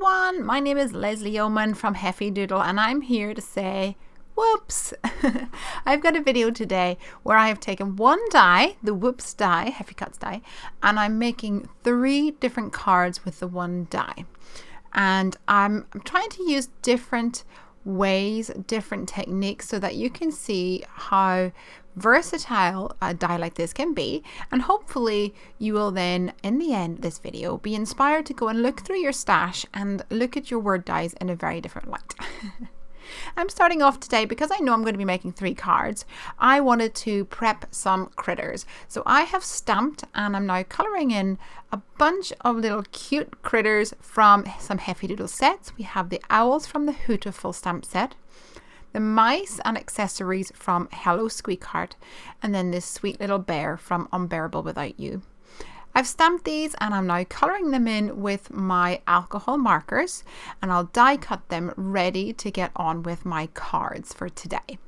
everyone, my name is Lesley Oman from Heffy Doodle and I'm here to say whoops. I've got a video today where I have taken one die, the whoops die, Heffy Cuts die, and I'm making 3 different cards with the one die. And I'm trying to use different ways, different techniques so that you can see how versatile a die like this can be, and hopefully you will then in the end of this video be inspired to go and look through your stash and look at your word dies in a very different light. I'm starting off today because I know I'm going to be making 3 cards. I wanted to prep some critters, so I have stamped and I'm now colouring in a bunch of little cute critters from some Heffy Doodle sets. We have the owls from the HOOTIFUL stamp set, the mice and accessories from Hello SQUEAKHEART, and then this sweet little bear from Unbearable Without You. I've stamped these and I'm now colouring them in with my alcohol markers, and I'll die cut them ready to get on with my cards for today.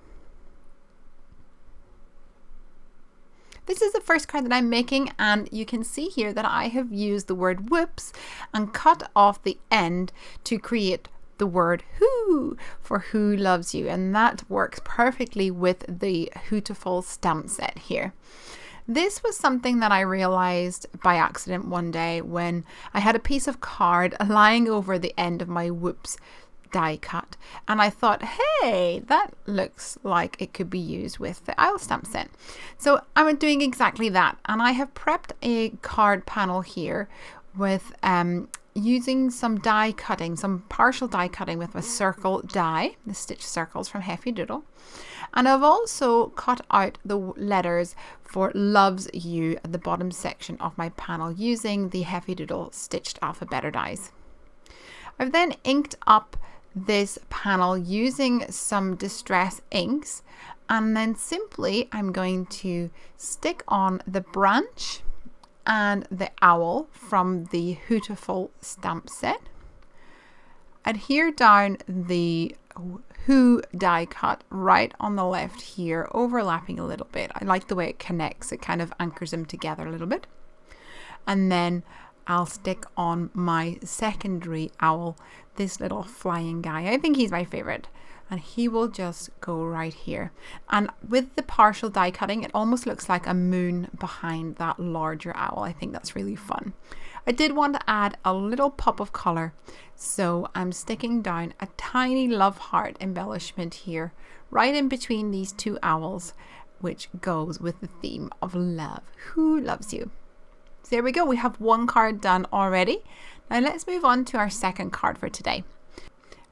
This is the first card that I'm making, and you can see here that I have used the word whoops and cut off the end to create the word who for Who Loves You, and that works perfectly with the HOOTIFUL stamp set here. This was something that I realized by accident one day when I had a piece of card lying over the end of my whoops die cut, and I thought, hey, that looks like it could be used with the owl stamp set. So I'm doing exactly that, and I have prepped a card panel here with using some die cutting, some partial die cutting with a circle die, the stitch circles from Heffy Doodle. And I've also cut out the letters for Loves You at the bottom section of my panel using the Heffy Doodle stitched alphabet dies. I've then inked up this panel using some distress inks, and then simply I'm going to stick on the branch and the owl from the HOOTIFUL stamp set, adhere down the Who die cut right on the left here, overlapping a little bit. I like the way it connects, it kind of anchors them together a little bit. And then I'll stick on my secondary owl, this little flying guy. I think he's my favorite, and he will just go right here. And with the partial die cutting, it almost looks like a moon behind that larger owl. I think that's really fun. I did want to add a little pop of colour, so I'm sticking down a tiny love heart embellishment here, right in between these 2 owls, which goes with the theme of love. Who loves you? So there we go, we have 1 card done already. Now let's move on to our second card for today.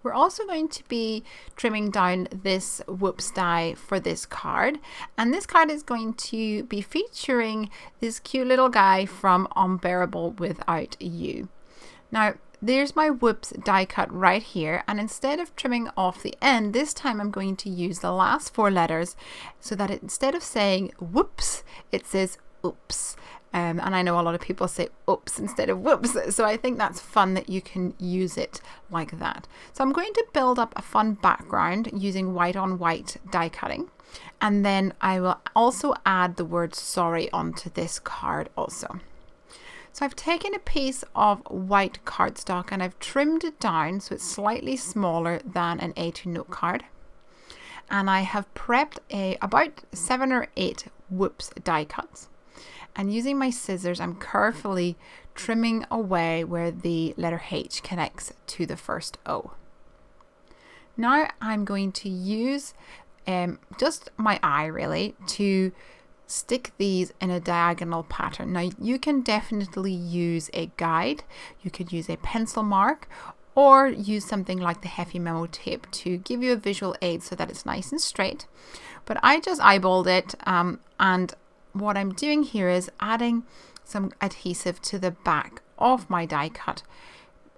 We're also going to be trimming down this whoops die for this card, and this card is going to be featuring this cute little guy from Unbearable Without You. Now there's my whoops die cut right here, and instead of trimming off the end, this time I'm going to use the last 4 letters so that instead of saying whoops, it says oops. And I know a lot of people say oops instead of whoops, so I think that's fun that you can use it like that. So I'm going to build up a fun background using white on white die cutting, and then I will also add the word sorry onto this card also. So I've taken a piece of white cardstock and I've trimmed it down so it's slightly smaller than an A2 note card, and I have prepped about 7 or 8 whoops die cuts. And using my scissors, I'm carefully trimming away where the letter H connects to the first O. Now I'm going to use just my eye really to stick these in a diagonal pattern. Now you can definitely use a guide, you could use a pencil mark, or use something like the Heffy MEMO tape to give you a visual aid so that it's nice and straight. But I just eyeballed it, and what I'm doing here is adding some adhesive to the back of my die cut.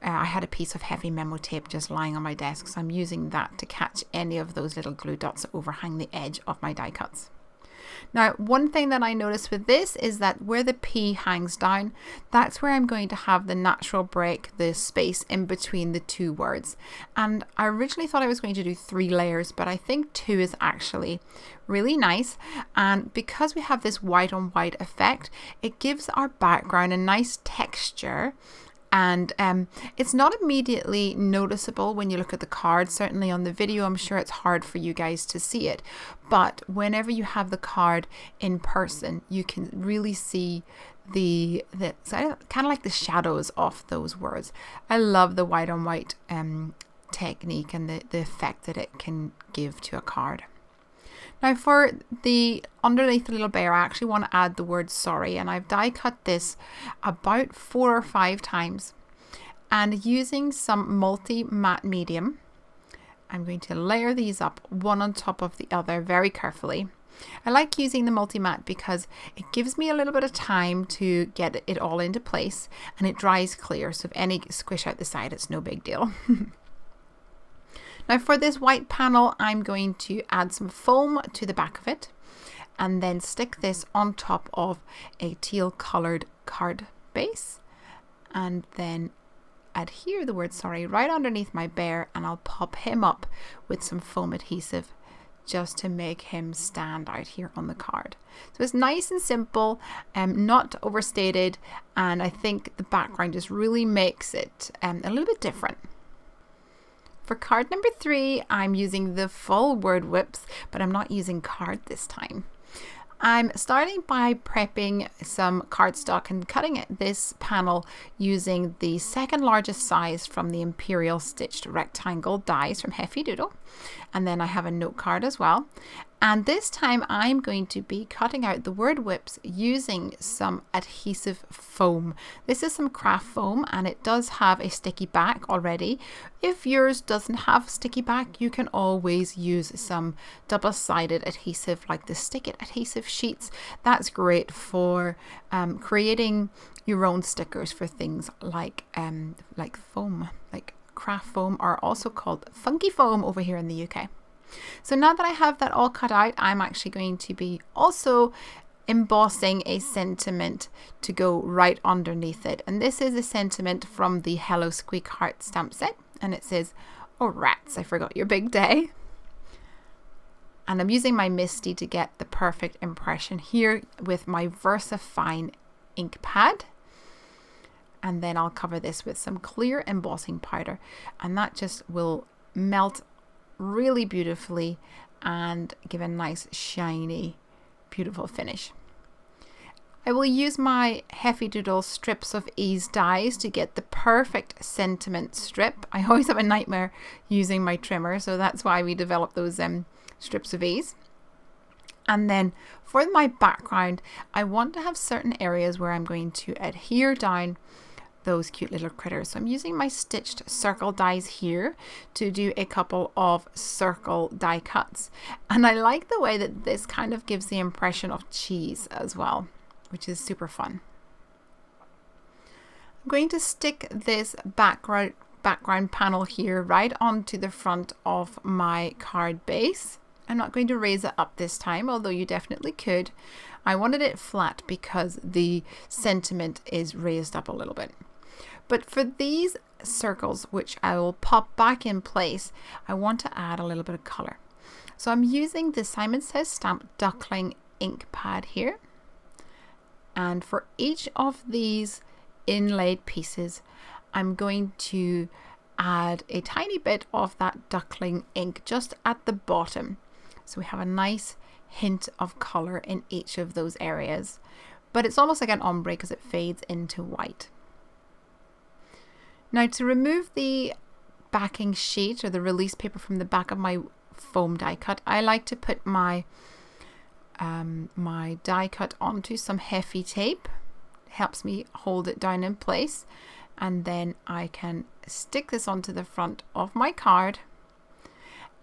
I had a piece of Heffy MEMO tape just lying on my desk, so I'm using that to catch any of those little glue dots that overhang the edge of my die cuts. Now, one thing that I noticed with this is that where the P hangs down, that's where I'm going to have the natural break, the space in between the 2 words. And I originally thought I was going to do 3 layers, but I think 2 is actually really nice. And because we have this white on white effect, it gives our background a nice texture and it's not immediately noticeable when you look at the card. Certainly on the video, I'm sure it's hard for you guys to see it, but whenever you have the card in person, you can really see the kind of like the shadows of those words. I love the white on white technique and the effect that it can give to a card. Now for the underneath the little bear, I actually want to add the word sorry, and I've die cut this about 4 or 5 times, and using some multi-matte medium, I'm going to layer these up one on top of the other very carefully. I like using the multi-matte because it gives me a little bit of time to get it all into place, and it dries clear, so if any squish out the side, it's no big deal. Now for this white panel, I'm going to add some foam to the back of it, and then stick this on top of a teal colored card base, and then adhere the word sorry right underneath my bear, and I'll pop him up with some foam adhesive just to make him stand out here on the card. So it's nice and simple, not overstated, and I think the background just really makes it a little bit different. For card number 3, I'm using the full word whips, but I'm not using card this time. I'm starting by prepping some cardstock and cutting this panel using the second largest size from the Imperial stitched rectangle dies from Heffy Doodle. And then I have a note card as well. And this time I'm going to be cutting out the word whips using some adhesive foam. This is some craft foam, and it does have a sticky back already. If yours doesn't have sticky back, you can always use some double-sided adhesive like the Stick It adhesive sheets. That's great for creating your own stickers for things like foam, like craft foam, or also called funky foam over here in the UK. So now that I have that all cut out, I'm actually going to be also embossing a sentiment to go right underneath it. And this is a sentiment from the Hello SQUEAKHEART stamp set. And it says, "Oh rats, I forgot your big day." And I'm using my Misty to get the perfect impression here with my VersaFine ink pad. And then I'll cover this with some clear embossing powder. And that just will melt really beautifully and give a nice shiny beautiful finish. I will use my Heffy Doodle strips of ease dies to get the perfect sentiment strip. I always have a nightmare using my trimmer, so that's why we developed those strips of ease. And then for my background, I want to have certain areas where I'm going to adhere down those cute little critters. So I'm using my stitched circle dies here to do a couple of circle die cuts, and I like the way that this kind of gives the impression of cheese as well, which is super fun. I'm going to stick this background panel here right onto the front of my card base. I'm not going to raise it up this time, although you definitely could. I wanted it flat because the sentiment is raised up a little bit. But for these circles, which I will pop back in place, I want to add a little bit of color. So I'm using the Simon Says Stamp Duckling ink pad here. And for each of these inlaid pieces, I'm going to add a tiny bit of that duckling ink just at the bottom. So we have a nice hint of color in each of those areas. But it's almost like an ombre because it fades into white. Now to remove the backing sheet or the release paper from the back of my foam die cut, I like to put my my die cut onto some Heffy tape. It helps me hold it down in place, and then I can stick this onto the front of my card.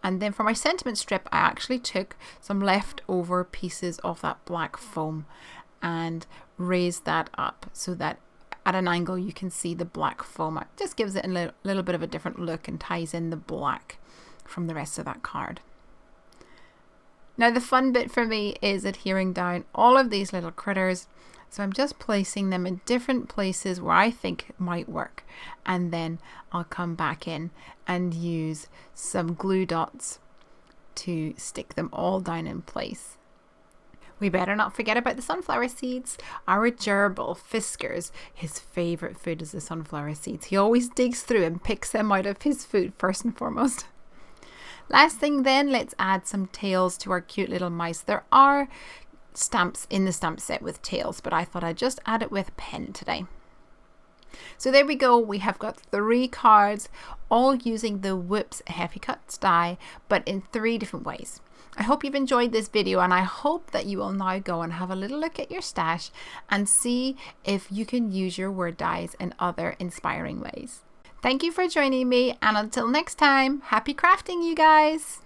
And then for my sentiment strip, I actually took some leftover pieces of that black foam and raised that up so that at an angle you can see the black foam. It just gives it a little bit of a different look and ties in the black from the rest of that card. Now the fun bit for me is adhering down all of these little critters. So I'm just placing them in different places where I think might work, and then I'll come back in and use some glue dots to stick them all down in place. We better not forget about the sunflower seeds. Our gerbil, Fisker's, his favourite food is the sunflower seeds. He always digs through and picks them out of his food first and foremost. Last thing then, let's add some tails to our cute little mice. There are stamps in the stamp set with tails, but I thought I'd just add it with a pen today. So there we go. We have got 3 cards, all using the Whoops Heffy Cuts die, but in 3 different ways. I hope you've enjoyed this video, and I hope that you will now go and have a little look at your stash and see if you can use your word dies in other inspiring ways. Thank you for joining me, and until next time, happy crafting, you guys!